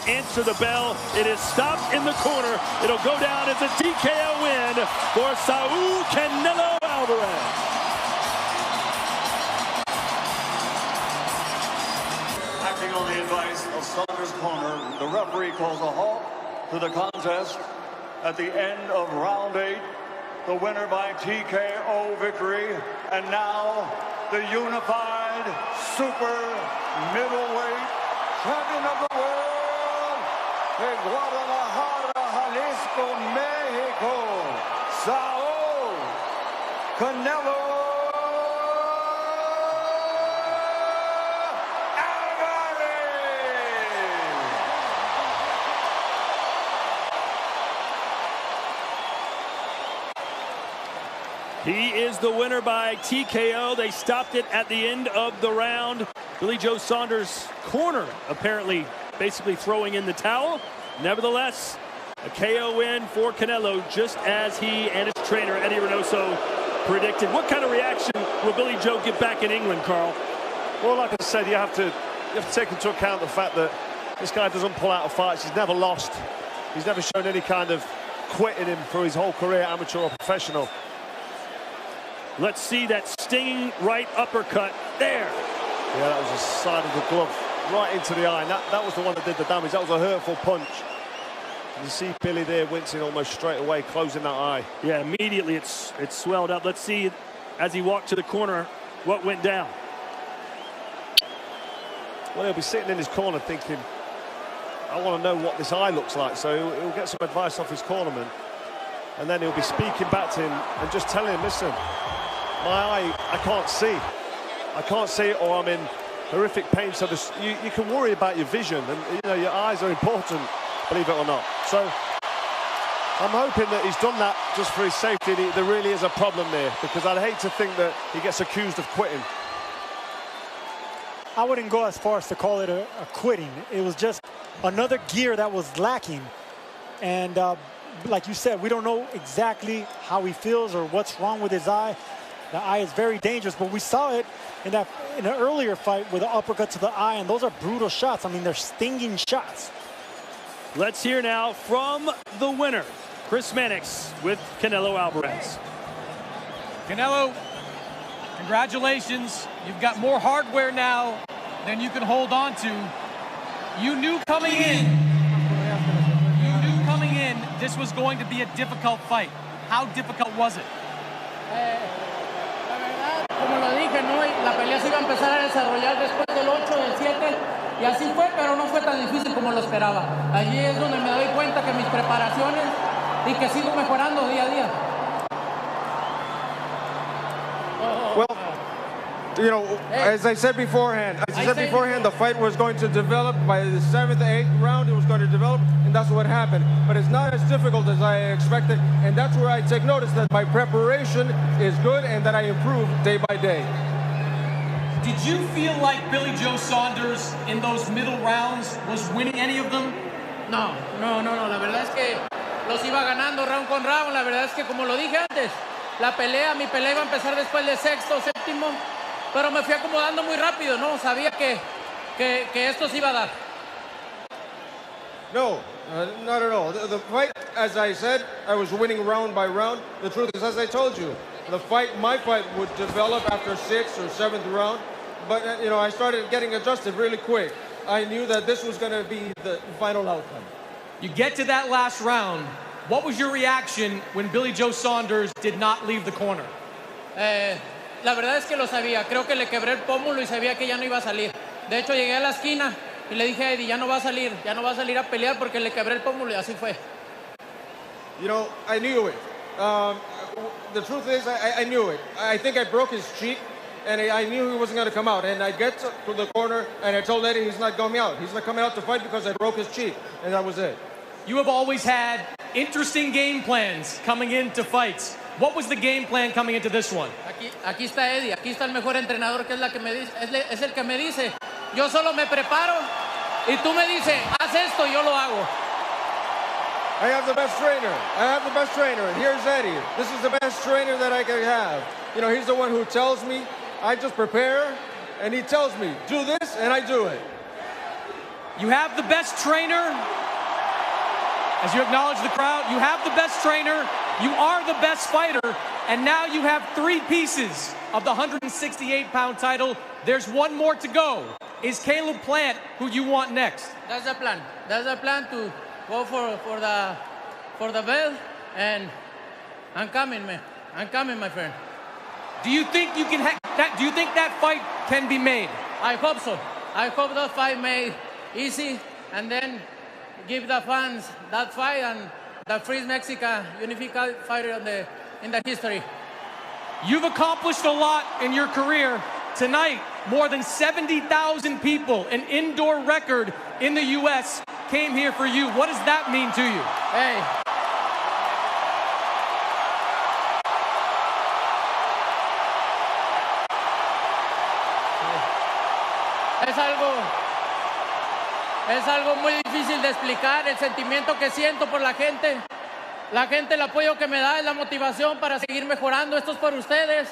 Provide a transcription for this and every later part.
answer the bell. It is stopped in the corner. It'll go down as a TKO win for Saul Canelo Alvarez. Acting on the advice of Saunders' corner, the referee calls a halt to the contest at the end of round 8. The winner by TKO victory, and now the unified super middleweight champion of the world in Guadalajara, Jalisco, Mexico, Saul Canelo He is the winner by TKO. They stopped it at the end of the round. Billy Joe Saunders' corner apparently basically throwing in the towel. Nevertheless, a KO win for Canelo, just as he and his trainer, Eddie Reynoso, predicted. What kind of reaction will Billy Joe get back in England, Carl? Well, like I said, you have to take into account the fact that this guy doesn't pull out of fights. He's never lost. He's never shown any kind of quit in him for his whole career, amateur or professional. Let's see that stinging right uppercut there. Yeah, that was the side of the glove right into the eye. And that was the one that did the damage. That was a hurtful punch. You see Billy there wincing almost straight away, closing that eye. Yeah, immediately it's swelled up. Let's see, as he walked to the corner, what went down. Well, he'll be sitting in his corner thinking, I want to know what this eye looks like. So he'll get some advice off his cornerman. And then he'll be speaking back to him and just telling him, listen, my eye, I can't see. I can't see it, or I'm in horrific pain. So you can worry about your vision, and you know your eyes are important, believe it or not. So I'm hoping that he's done that just for his safety. There really is a problem there, because I'd hate to think that he gets accused of quitting. I wouldn't go as far as to call it a quitting. It was just another gear that was lacking. And like you said, we don't know exactly how he feels or what's wrong with his eye. The eye is very dangerous, but we saw it in an earlier fight with an uppercut to the eye, and those are brutal shots. I mean, they're stinging shots. Let's hear now from the winner, Chris Mannix with Canelo Alvarez. Canelo, congratulations. You've got more hardware now than you can hold on to. You knew coming in this was going to be a difficult fight. How difficult was it? La verdad, como lo dije, ¿no? La pelea se iba a empezar a desarrollar después del 8, del 7, y así fue, pero no fue tan difícil como lo esperaba. Allí es donde me doy cuenta que mis preparaciones y que sigo mejorando día a día. Well, you know, as I said beforehand, the fight was going to develop by the 7th, 8th round. It was going to develop, and that's what happened. But it's not as difficult as I expected, and that's where I take notice that my preparation is good and that I improve day by day. Did you feel like Billy Joe Saunders in those middle rounds was winning any of them? No. La verdad es que los iba ganando round con round. La verdad es que, como lo dije antes, mi pelea iba a empezar después del 6º, 7º. Pero me fui acomodando muy rápido, ¿no? Sabía que esto se iba a dar. No, not at all. The fight, as I said, I was winning round by round. The truth is, as I told you, my fight would develop after 6th or 7th round. But, you know, I started getting adjusted really quick. I knew that this was going to be the final outcome. You get to that last round. What was your reaction when Billy Joe Saunders did not leave the corner? La verdad es que lo sabía. Creo que le quebré el pómulo y sabía que ya no iba a salir. De hecho, llegué a la esquina y le dije a Eddie, ya no va a salir a pelear porque le quebré el pómulo, y así fue. You know, I knew it. The truth is, I knew it. I think I broke his cheek, and I knew he wasn't going to come out. And I get to the corner, and I told Eddie he's not coming out. He's not coming out to fight because I broke his cheek, and that was it. You have always had interesting game plans coming into fights. What was the game plan coming into this one? Aquí está Eddie, aquí está el mejor entrenador, que es el que me dice, yo solo me preparo y tú me dices, haz esto, yo lo hago. I have the best trainer. And here's Eddie. This is the best trainer that I can have. You know, he's the one who tells me, I just prepare, and he tells me, do this, and I do it. You have the best trainer. As you acknowledge the crowd, you have the best trainer, you are the best fighter, and now you have 3 pieces of the 168-pound title. There's one more to go. Is Caleb Plant who you want next? That's the plan. That's the plan to go for the belt, and I'm coming, man. I'm coming, my friend. Do you think you can do you think that fight can be made? I hope so. I hope that fight made easy, and then give the fans that fight and the first Mexican unified fighter in the history. You've accomplished a lot in your career. Tonight, more than 70,000 people, an indoor record in the U.S., came here for you. What does that mean to you? Hey. Es algo muy difícil de explicar, el sentimiento que siento por la gente, el apoyo que me da, es la motivación para seguir mejorando. Esto es por ustedes.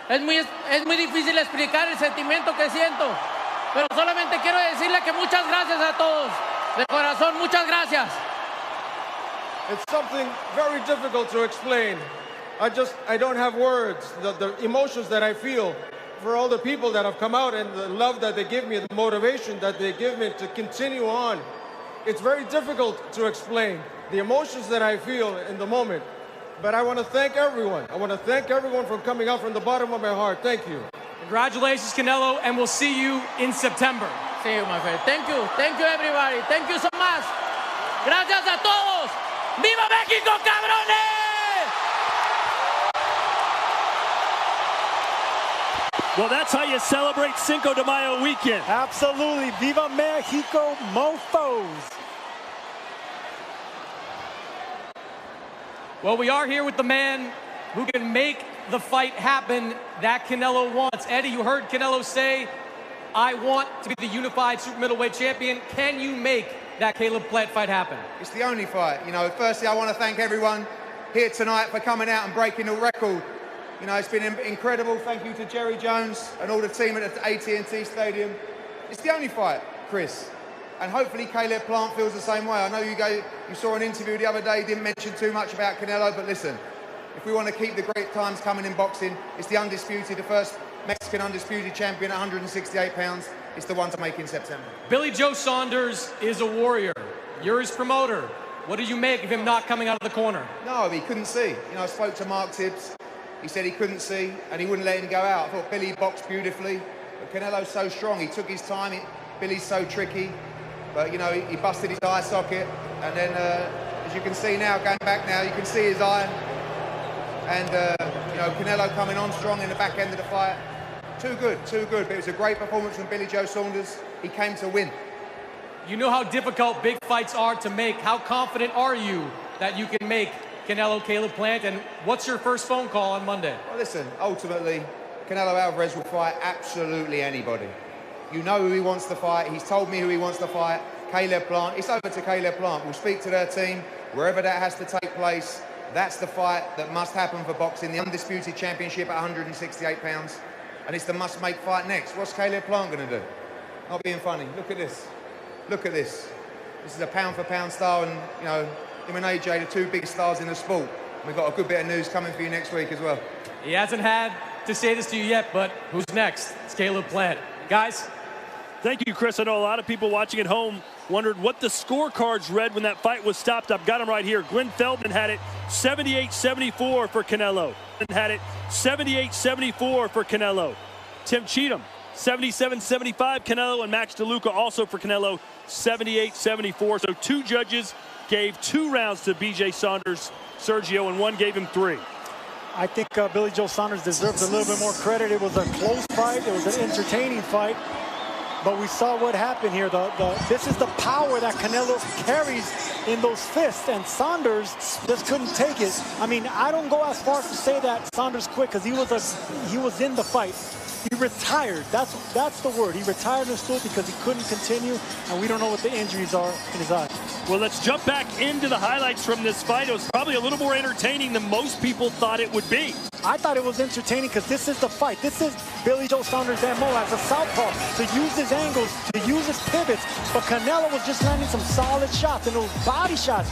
Es muy difícil explicar el sentimiento que siento, pero solamente quiero decirle que muchas gracias a todos, de corazón, muchas gracias. It's something very difficult to explain. I don't have words. The emotions that I feel for all the people that have come out and the love that they give me, the motivation that they give me to continue on. It's very difficult to explain the emotions that I feel in the moment. But I want to thank everyone. I want to thank everyone for coming out from the bottom of my heart. Thank you. Congratulations, Canelo, and we'll see you in September. See you, my friend. Thank you. Thank you, everybody. Thank you so much. Gracias a todos. ¡Viva México, cabrones! Well, that's how you celebrate Cinco de Mayo weekend. Absolutely. Viva Mexico, mofos. Well, we are here with the man who can make the fight happen that Canelo wants. Eddie, you heard Canelo say, I want to be the unified super middleweight champion. Can you make that Caleb Plant fight happen? It's the only fight. You know, firstly, I want to thank everyone here tonight for coming out and breaking the record. You know, it's been incredible. Thank you to Jerry Jones and all the team at the AT&T Stadium. It's the only fight, Chris. And hopefully Caleb Plant feels the same way. I know you saw an interview the other day, didn't mention too much about Canelo, but listen, if we want to keep the great times coming in boxing, it's the undisputed, the first Mexican undisputed champion at 168 pounds. It's the one to make in September. Billy Joe Saunders is a warrior. You're his promoter. What did you make of him not coming out of the corner? No, he couldn't see. You know, I spoke to Mark Tibbs. He said he couldn't see and he wouldn't let him go out. I thought Billy boxed beautifully, but Canelo's so strong. He took his time. Billy's so tricky, but you know, he busted his eye socket, and then as you can see now, going back now, you can see his eye. And you know, Canelo coming on strong in the back end of the fight. Too good. But it was a great performance from Billy Joe Saunders. He came to win. You know how difficult big fights are to make. How confident are you that you can make Canelo, Caleb Plant, and what's your first phone call on Monday? Well, listen, ultimately, Canelo Alvarez will fight absolutely anybody. You know who he wants to fight. He's told me who he wants to fight. Caleb Plant. It's over to Caleb Plant. We'll speak to their team, wherever that has to take place. That's the fight that must happen for boxing, the undisputed championship at 168 pounds. And it's the must-make fight next. What's Caleb Plant going to do? Not being funny. Look at this. Look at this. This is a pound-for-pound star, and, you know, him and AJ, the two biggest stars in the sport. We've got a good bit of news coming for you next week as well. He hasn't had to say this to you yet, but who's next? It's Caleb Plant. Guys. Thank you, Chris. I know a lot of people watching at home wondered what the scorecards read when that fight was stopped. I've got them right here. Glenn Feldman had it 78-74 for Canelo. Had it 78-74 for Canelo. Tim Cheatham, 77-75 Canelo, and Max DeLuca also for Canelo, 78-74. So two judges gave 2 rounds to BJ Saunders, Sergio, and one gave him 3. I think Billy Joe Saunders deserves a little bit more credit. It was a close fight. It was an entertaining fight. But we saw what happened here. This is the power that Canelo carries in those fists, and Saunders just couldn't take it. I mean, I don't go as far as to say that Saunders quit, because he was in the fight. He retired. That's the word. He retired in the stool because he couldn't continue, and we don't know what the injuries are in his eye. Well, let's jump back into the highlights from this fight. It was probably a little more entertaining than most people thought it would be. I thought it was entertaining because this is the fight. This is Billy Joe Saunders' MO as a southpaw, to use his angles, to use his pivots. But Canelo was just landing some solid shots, and those body shots